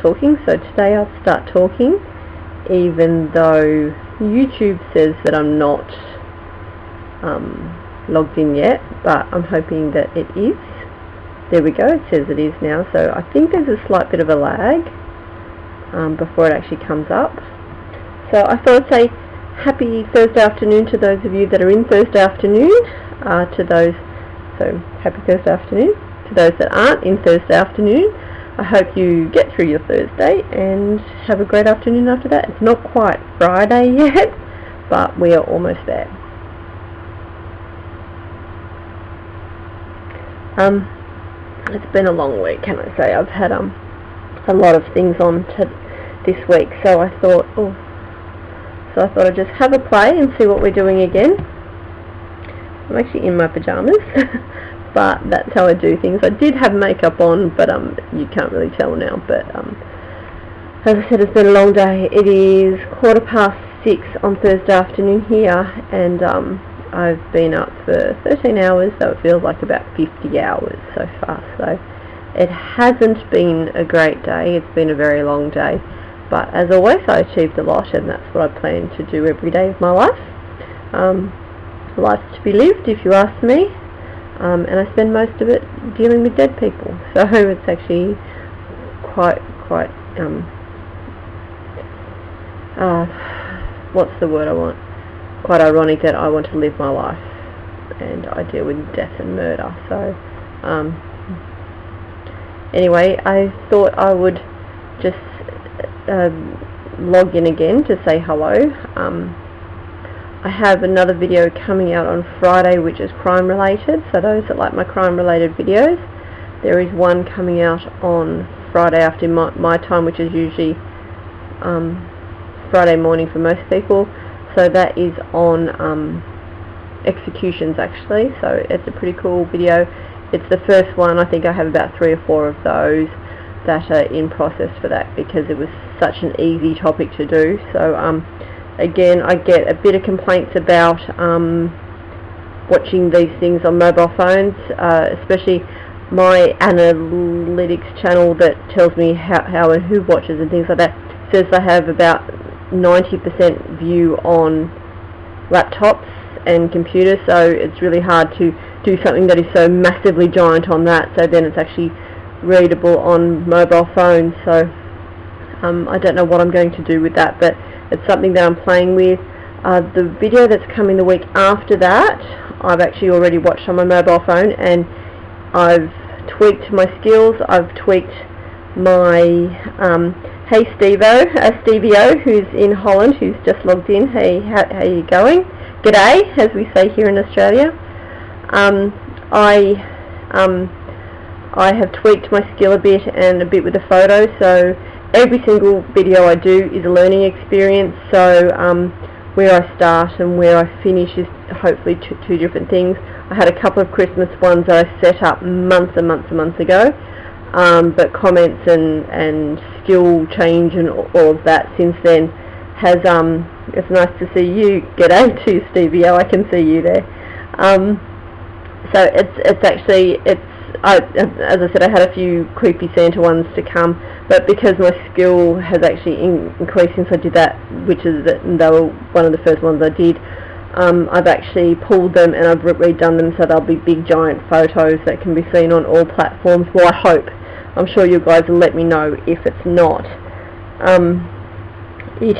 talking. So today I'll start talking, even though YouTube says that I'm not logged in yet, but I'm hoping that it is. There we go, it says it is now, so I think there's a slight bit of a lag before it actually comes up. So I thought I'd say happy Thursday afternoon to those of you that are in Thursday afternoon, happy Thursday afternoon to those that aren't in Thursday afternoon. I hope you get through your Thursday and have a great afternoon after that. It's not quite Friday yet, but we are almost there. It's been a long week, can I say. I've had a lot of things on this week, so I thought I'd just have a play and see what we're doing again. I'm actually in my pyjamas, but that's how I do things. I did have makeup on, but you can't really tell now. But as I said, it's been a long day. It is 6:15 on Thursday afternoon here, and I've been up for 13 hours, so it feels like about 50 hours so far. So it hasn't been a great day. It's been a very long day. But as always, I achieved a lot, and that's what I plan to do every day of my life. Life's to be lived, if you ask me, and I spend most of it dealing with dead people. So it's actually quite what's the word I want? Quite ironic that I want to live my life, and I deal with death and murder. So anyway, I thought I would just log in again to say hello. I have another video coming out on Friday which is crime related, so those that like my crime related videos, there is one coming out on Friday after my time, which is usually Friday morning for most people. So that is on executions actually, so it's a pretty cool video. It's the first one. I think I have about 3 or 4 of those that are in process for that, because it was such an easy topic to do. So again, I get a bit of complaints about watching these things on mobile phones, especially my analytics channel that tells me how and who watches and things like that, says I have about 90% view on laptops and computers, so it's really hard to do something that is so massively giant on that, so then it's actually readable on mobile phones. So I don't know what I'm going to do with that, but it's something that I'm playing with. The video that's coming the week after that, I've actually already watched on my mobile phone, and I've tweaked my skills. I've tweaked my hey Stevio, who's in Holland, who's just logged in. Hey, how are you going? G'day, as we say here in Australia. I have tweaked my skill a bit and a bit with the photos, so every single video I do is a learning experience. So where I start and where I finish is hopefully two different things. I had a couple of Christmas ones that I set up months and months ago, but comments and skill change and all of that since then has it's nice to see you. G'day to Stevie, I can see you there. So it's actually as I said, I had a few creepy Santa ones to come, but because my skill has actually increased since I did that, which is that they were one of the first ones I did, I've actually pulled them and I've redone them so they'll be big giant photos that can be seen on all platforms. Well, I hope. I'm sure you guys will let me know if it's not. It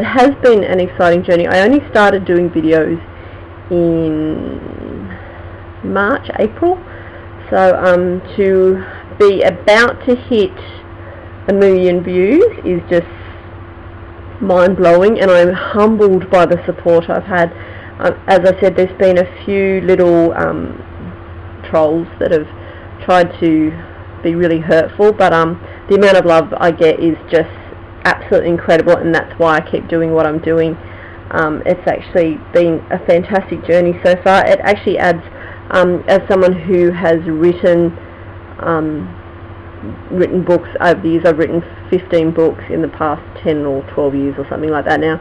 has been an exciting journey. I only started doing videos in March, April. So to be about to hit 1 million views is just mind-blowing, and I'm humbled by the support I've had. As I said, there's been a few little trolls that have tried to be really hurtful, but the amount of love I get is just absolutely incredible, and that's why I keep doing what I'm doing. It's actually been a fantastic journey so far. It actually adds, as someone who has written books over the years, I've written 15 books in the past 10 or 12 years or something like that now.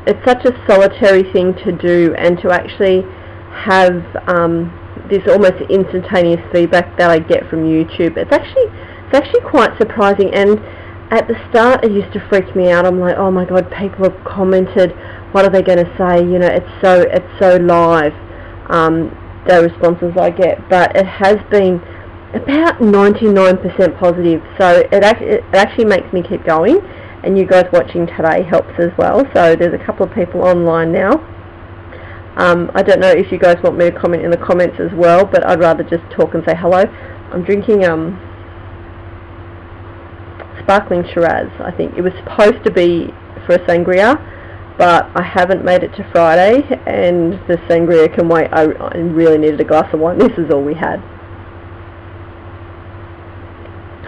It's such a solitary thing to do, and to actually have this almost instantaneous feedback that I get from YouTube. It's actually it's actually quite surprising. And at the start it used to freak me out. I'm like, oh my god, people have commented, what are they going to say, you know, it's so live, the responses I get. But it has been about 99% positive, so it actually makes me keep going, and you guys watching today helps as well. So there's a couple of people online now. I don't know if you guys want me to comment in the comments as well, but I'd rather just talk and say hello. I'm drinking sparkling Shiraz. I think it was supposed to be for a sangria, but I haven't made it to Friday, and the sangria can wait. I really needed a glass of wine. This is all we had.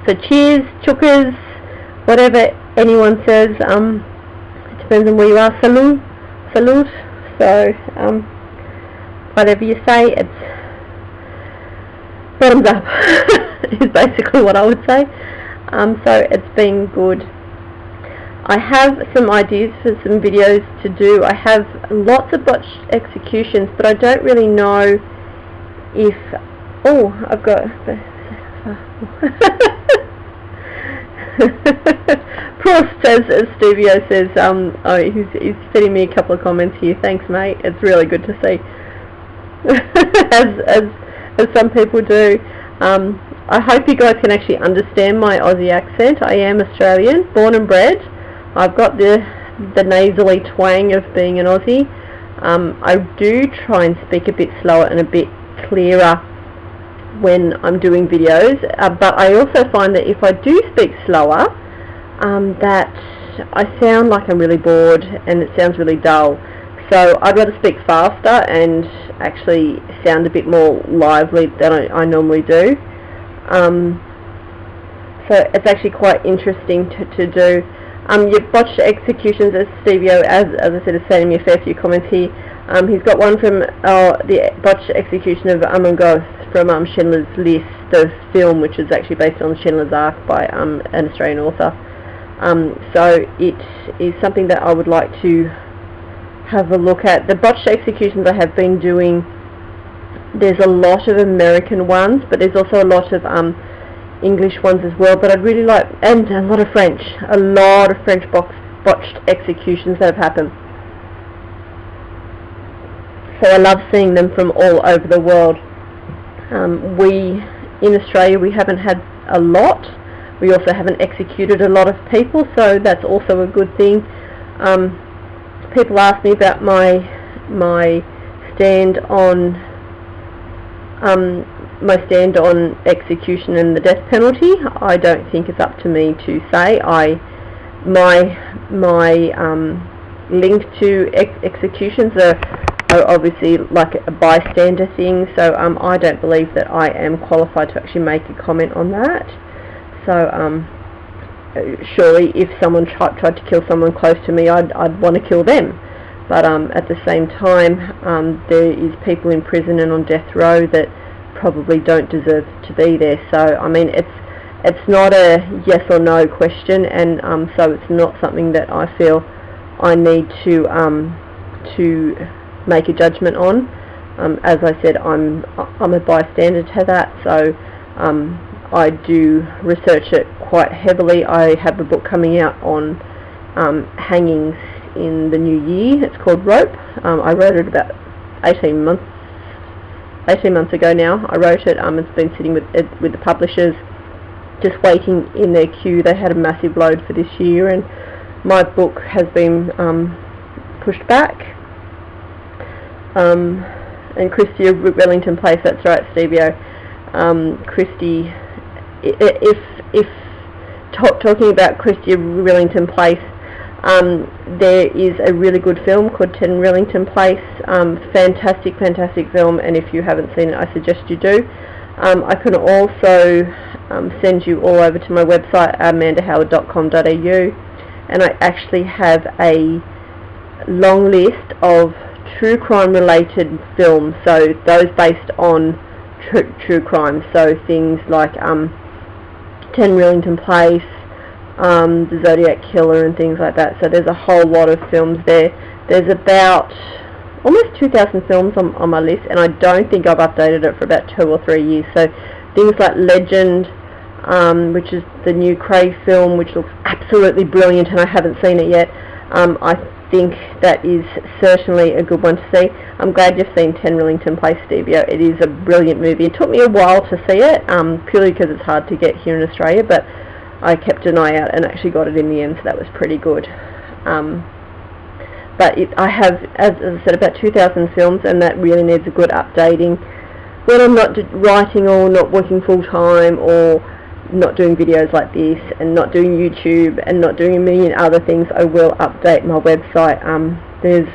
So cheers, chukkas, whatever anyone says. It depends on where you are. Salud. So whatever you say, it's bottoms up is basically what I would say. So it's been good. I have some ideas for some videos to do. I have lots of botched executions, but I don't really know if... Oh, I've got... Prost, as Stevio says, he's sending me a couple of comments here. Thanks, mate. It's really good to see. as some people do. I hope you guys can actually understand my Aussie accent. I am Australian, born and bred. I've got the nasally twang of being an Aussie. I do try and speak a bit slower and a bit clearer when I'm doing videos, but I also find that if I do speak slower, that I sound like I'm really bored and it sounds really dull. So I'd rather speak faster and actually sound a bit more lively than I normally do. So it's actually quite interesting to do. Your botched executions, as Stevio, as I said, is sending me a fair few comments here. He's got one from the botched execution of Amon Goth from Schindler's List, the film, which is actually based on Schindler's Ark by an Australian author. So it is something that I would like to have a look at. The botched executions I have been doing, there's a lot of American ones, but there's also a lot of English ones as well. But I'd really like, and a lot of French botched executions that have happened. So I love seeing them from all over the world. We, in Australia, we haven't had a lot. We also haven't executed a lot of people, so that's also a good thing. People ask me about my stand on execution and the death penalty. I don't think it's up to me to say. My link to executions are obviously like a bystander thing, so I don't believe that I am qualified to actually make a comment on that. So surely if someone tried to kill someone close to me, I'd want to kill them. But at the same time, there is people in prison and on death row that probably don't deserve to be there. So I mean, it's not a yes or no question, and so it's not something that I feel I need to make a judgment on. As I said, I'm a bystander to that, so I do research it quite heavily. I have a book coming out on hangings in the new year. It's called Rope. I wrote it about 18 months ago now. I wrote it. It's been sitting with the publishers, just waiting in their queue. They had a massive load for this year, and my book has been pushed back. And Christie of Wellington Place, that's right, Stevio. Christie, if talking about Christie of Wellington Place, there is a really good film called 10 Wellington Place. Fantastic film, and if you haven't seen it, I suggest you do. I can also send you all over to my website, amandahoward.com.au, and I actually have a long list of true crime related films, so those based on true crime, so things like 10 Wellington Place, the Zodiac Killer and things like that. So there's a whole lot of films there. There's about almost 2,000 films on my list, and I don't think I've updated it for about 2 or 3 years. So things like Legend, which is the new Craig film, which looks absolutely brilliant, and I haven't seen it yet. I think that is certainly a good one to see. I'm glad you've seen 10 Rillington Place, Stevia. It is a brilliant movie. It took me a while to see it, purely because it's hard to get here in Australia, but I kept an eye out and actually got it in the end, so that was pretty good. But I have, as I said, about 2,000 films, and that really needs a good updating. When I'm not writing or not working full-time or not doing videos like this and not doing YouTube and not doing a million other things, I will update my website. There's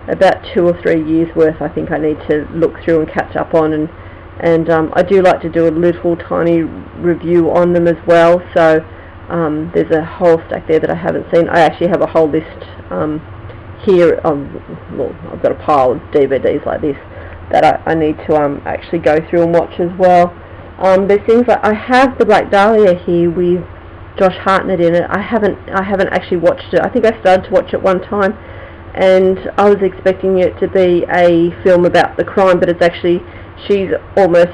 about 2 or 3 years worth I think I need to look through and catch up on, and I do like to do a little tiny review on them as well, so there's a whole stack there that I haven't seen. I actually have a whole list here. Well, I've got a pile of DVDs like this that I need to actually go through and watch as well. There's things like, I have The Black Dahlia here with Josh Hartnett in it. I haven't actually watched it. I think I started to watch it one time, and I was expecting it to be a film about the crime, but it's actually, she's almost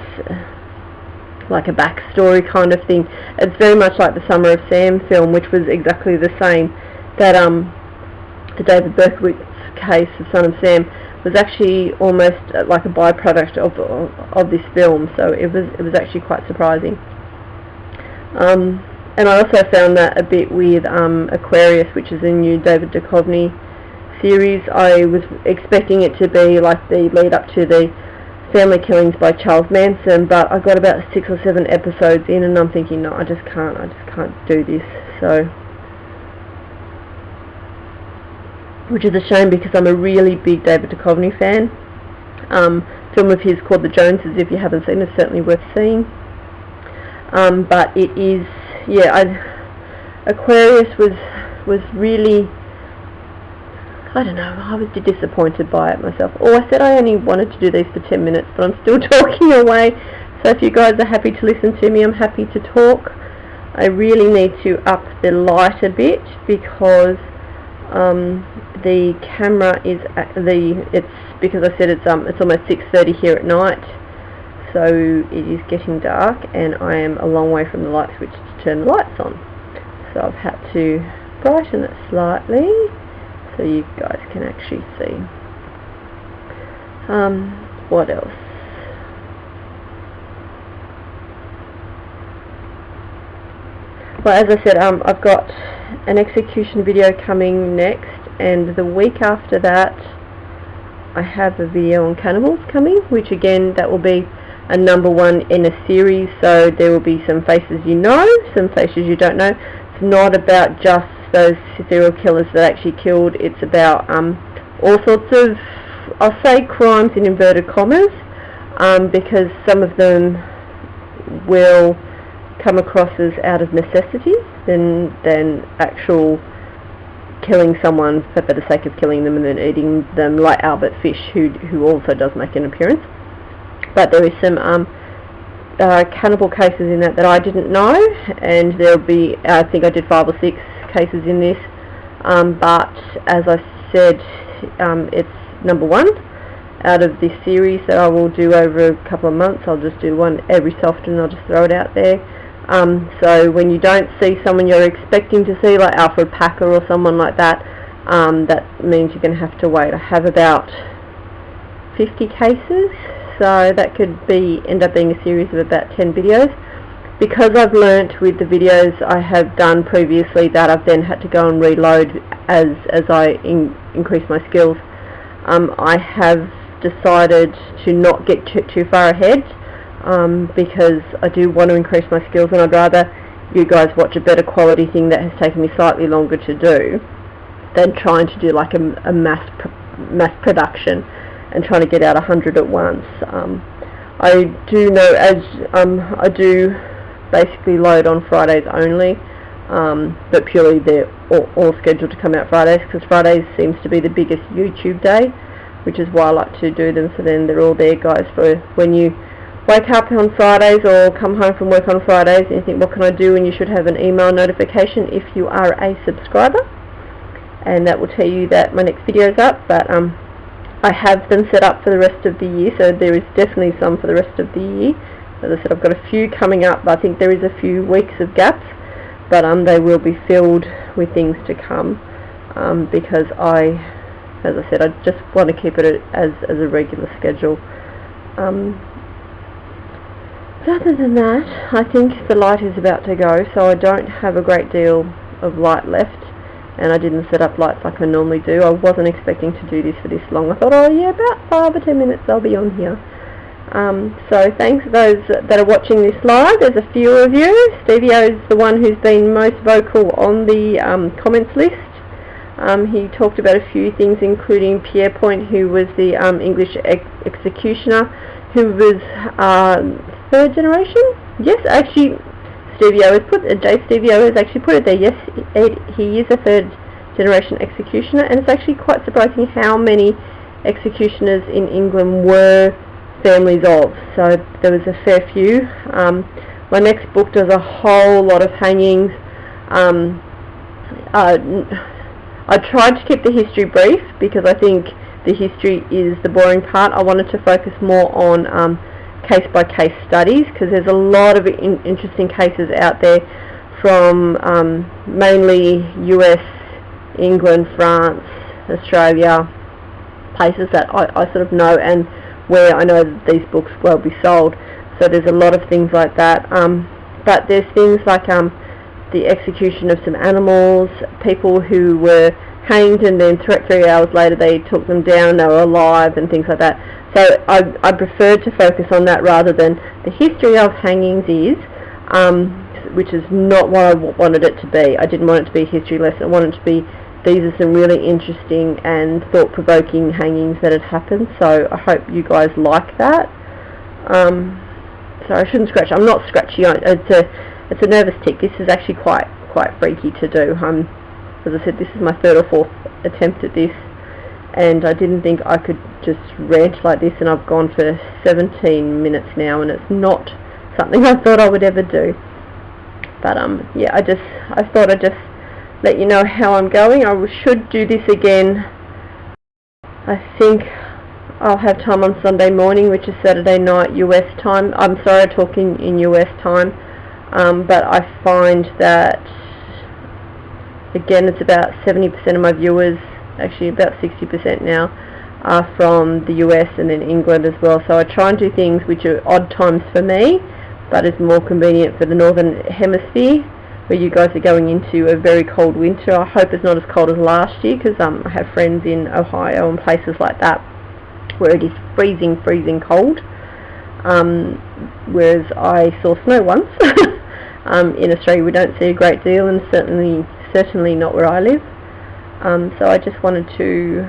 like a backstory kind of thing. It's very much like the Summer of Sam film, which was exactly the same. That the David Berkowitz case of Son of Sam was actually almost like a byproduct of this film, so it was actually quite surprising. And I also found that a bit with Aquarius, which is a new David Duchovny series. I was expecting it to be like the lead up to the family killings by Charles Manson, but I got about 6 or 7 episodes in, and I'm thinking, no, I just can't do this. So, which is a shame, because I'm a really big David Duchovny fan. Film of his called The Joneses, if you haven't seen it, it's certainly worth seeing. But it is, Aquarius was really, I don't know, I was disappointed by it myself. Oh, I said I only wanted to do these for 10 minutes, but I'm still talking away. So if you guys are happy to listen to me, I'm happy to talk. I really need to up the light a bit, because the camera is because I said it's almost 6:30 here at night, so it is getting dark, and I am a long way from the light switch to turn the lights on. So I've had to brighten it slightly so you guys can actually see. What else? Well, as I said, I've got an execution video coming next, and the week after that I have a video on cannibals coming, which again, that will be a #1 in a series, so there will be some faces you know, some faces you don't know. It's not about just those serial killers that actually killed, it's about all sorts of, I'll say crimes in inverted commas, because some of them will come across as out of necessity than actual killing someone for the sake of killing them and then eating them, like Albert Fish, who also does make an appearance. But there is some cannibal cases in that I didn't know, and there'll be, I think I did 5 or 6 cases in this, but as I said, it's #1 out of this series that I will do over a couple of months. I'll just do one every so often, I'll just throw it out there. So when you don't see someone you're expecting to see, like Alfred Packer or someone like that, that means you're going to have to wait. I have about 50 cases, so that could end up being a series of about 10 videos. Because I've learnt with the videos I have done previously that I've then had to go and reload as I increase my skills, I have decided to not get too far ahead, because I do want to increase my skills, and I'd rather you guys watch a better quality thing that has taken me slightly longer to do than trying to do like a mass production and trying to get out 100 at once. I do know, as I do basically load on Fridays only, but purely they're all scheduled to come out Fridays, because Fridays seems to be the biggest YouTube day, which is why I like to do them, so then they're all there, guys, for when you wake up on Fridays or come home from work on Fridays and you think, what can I do? And you should have an email notification if you are a subscriber, and that will tell you that my next video is up. But I have them set up for the rest of the year, so there is definitely some for the rest of the year, As I said, I've got a few coming up. I think there is a few weeks of gaps, but they will be filled with things to come, because as I said, I just want to keep it as a regular schedule. Other than that, I think the light is about to go, so I don't have a great deal of light left, and I didn't set up lights like I normally do. I wasn't expecting to do this for this long. I thought, oh yeah, about 5 or 10 minutes I'll be on here. So thanks to those that are watching this live. There's a few of you. Stevio is the one who's been most vocal on the comments list. He talked about a few things, including Pierre Point, who was the English executioner, who was third generation. Yes, actually, Dave Stevio has actually put it there. Yes, he is a third generation executioner, and it's actually quite surprising how many executioners in England were families of. So there was a fair few. My next book does a whole lot of hangings. I tried to keep the history brief because I think the history is the boring part. I wanted to focus more on case-by-case studies, because there's a lot of interesting cases out there from mainly US, England, France, Australia, places that I sort of know, and where I know that these books will be sold. So there's a lot of things like that. But there's things like the execution of some animals, people who were hanged and then 3 hours later they took them down, they were alive, and things like that. So I preferred to focus on that rather than the history of hangings which is not what I wanted it to be. I didn't want it to be a history lesson. I wanted it to be, these are some really interesting and thought-provoking hangings that had happened, so I hope you guys like that. So I shouldn't scratch. I'm not scratchy. It's a nervous tick. This is actually quite freaky to do. As I said, this is my 3rd or 4th attempt at this, and I didn't think I could just rant like this, and I've gone for 17 minutes now, and it's not something I thought I would ever do. But yeah, I thought I'd just let you know how I'm going. I should do this again. I think I'll have time on Sunday morning, which is Saturday night US time. I'm sorry, I'm talking in US time, but I find that, again, it's about 70% of my viewers, actually about 60% now, are from the US and then England as well. So I try and do things which are odd times for me, but is more convenient for the Northern Hemisphere, where you guys are going into a very cold winter. I hope it's not as cold as last year, because I have friends in Ohio and places like that where it is freezing cold, whereas I saw snow once. In Australia we don't see a great deal, and certainly not where I live. So I just wanted to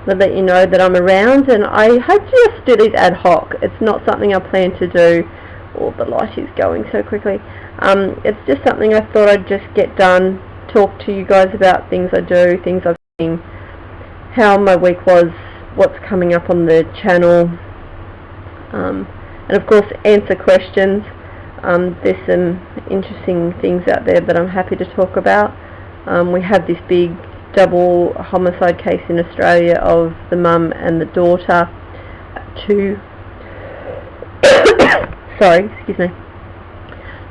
let you know that I'm around, and I hope to just do these ad hoc. It's not something I plan to do. Oh, the light is going so quickly. It's just something I thought I'd just get done, talk to you guys about things I do, things I've seen, how my week was, what's coming up on the channel, and of course answer questions. There's some interesting things out there that I'm happy to talk about. We have this big double homicide case in Australia of the mum and the daughter, sorry, excuse me.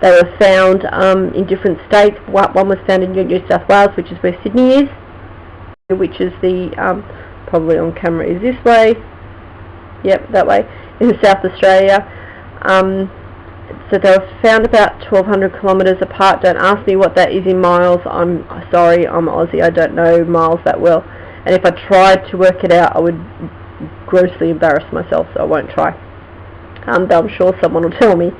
They were found in different states. One was found in New South Wales, which is where Sydney is, which is the, probably on camera is this way, yep, that way, in South Australia. So they were found about 1,200 kilometres apart. Don't ask me what that is in miles. I'm sorry, I'm Aussie, I don't know miles that well. And if I tried to work it out, I would grossly embarrass myself, so I won't try. But I'm sure someone will tell me.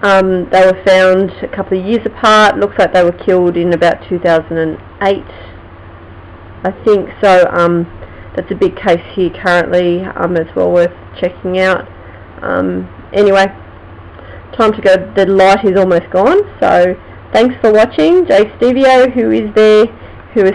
They were found a couple of years apart. Looks like they were killed in about 2008, I think. So that's a big case here currently. It's well worth checking out. Anyway, time to go. The light is almost gone. So thanks for watching. Jay Stevio, who is there, who is